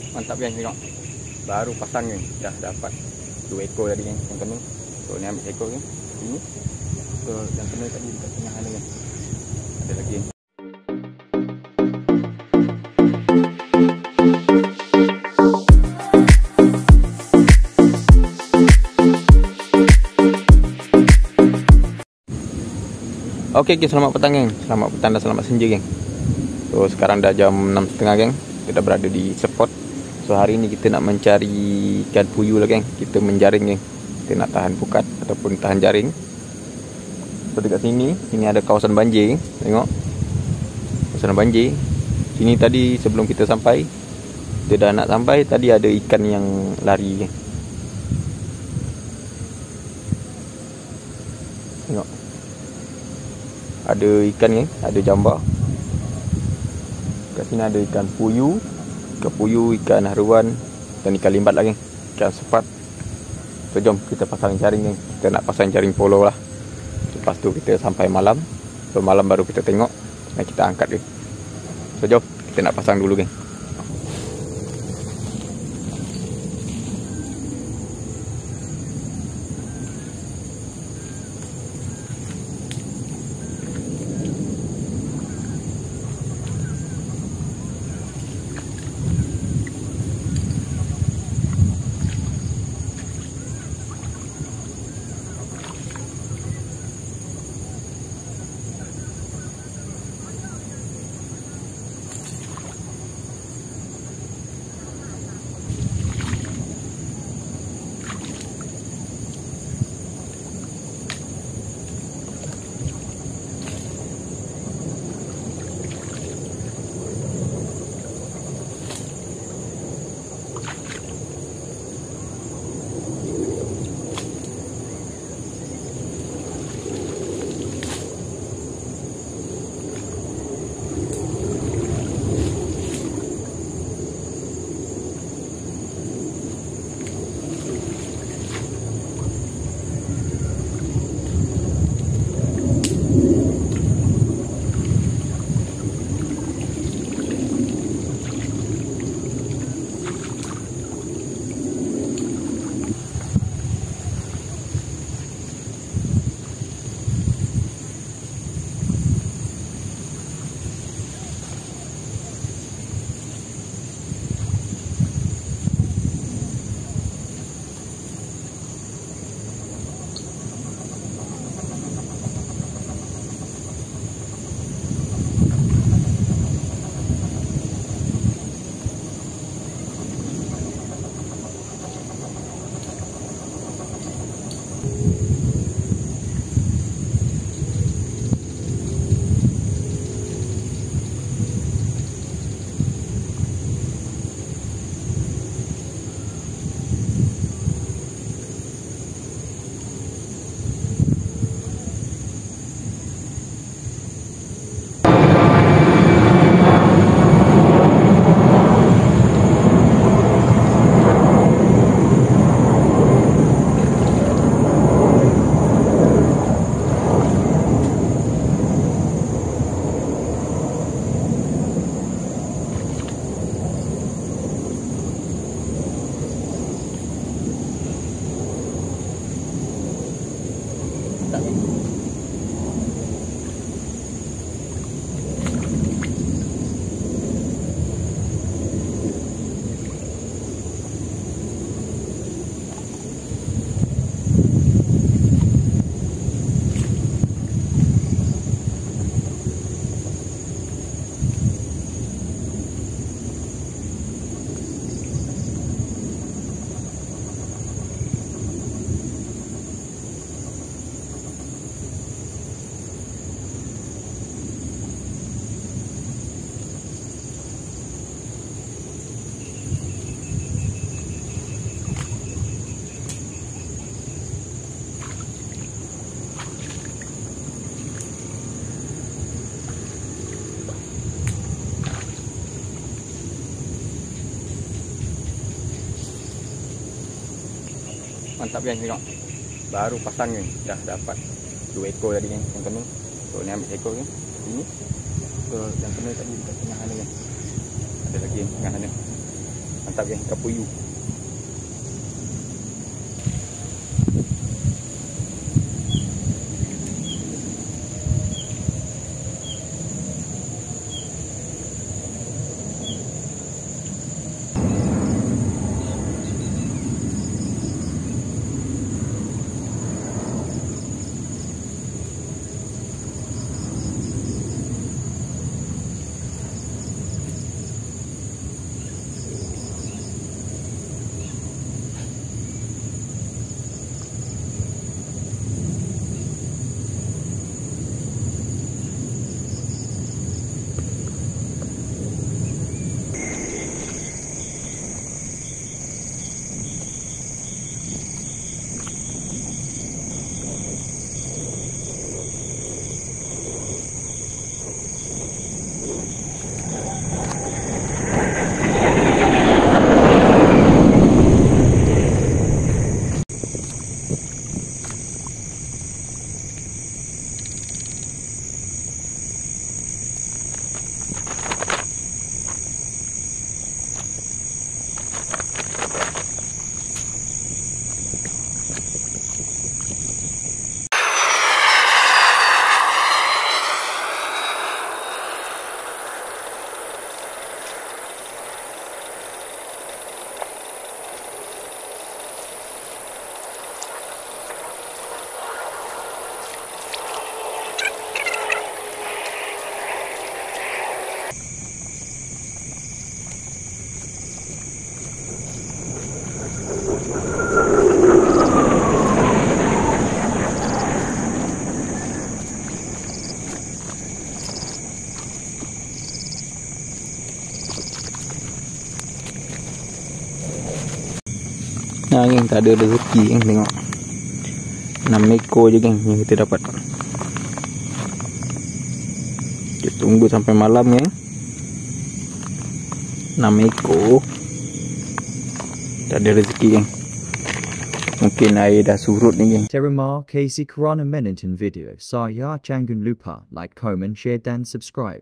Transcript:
Mantap geng, tengok. Baru pasang geng, dah dapat 2 ekor tadi geng yang kena. So ni ambil ekor geng. Ini. So yang kena tadi dekat tengah sana geng. Ada lagi geng. Oke geng, selamat petang geng. Selamat petang dan selamat senja geng. So sekarang dah jam 6.30 geng. Kita dah berada di spot. So hari ini kita nak mencari ikan puyuh lah geng. Kita menjaring geng. Kita nak tahan pukat ataupun tahan jaring. So dekat sini, ini ada kawasan banjir geng. Tengok. Kawasan banjir. Sini tadi sebelum kita sampai, kita dah nak sampai, tadi ada ikan yang lari geng. Tengok. Ada ikan geng, ada jambar. Kat sini ada ikan puyuh, ikan haruan dan ikan limbat lah geng. Ikan sepat. So jom kita pasang jaring geng. Kita nak pasang jaring polo lah. Lepas tu kita sampai malam. So malam baru kita tengok dan kita angkat geng. So jom kita nak pasang dulu geng. Mantap geng, tengok. Baru pasang geng, dah dapat 2 ekor tadi geng yang kena. So ni ambil ekor geng. Ini. So yang kena tadi dekat tengah sana geng. Ada lagi geng tengah sana. Mantap geng, ikan puyuh. Nah geng, tak ada rezeki geng, tengok 6 ekor je geng yang kita dapat. Kita tunggu sampai malam geng. 6 ekor. Tak ada rezeki geng. Mungkin air dah surut ni geng. Terima kasih kerana menonton video saya. Jangan lupa like, comment, share dan subscribe.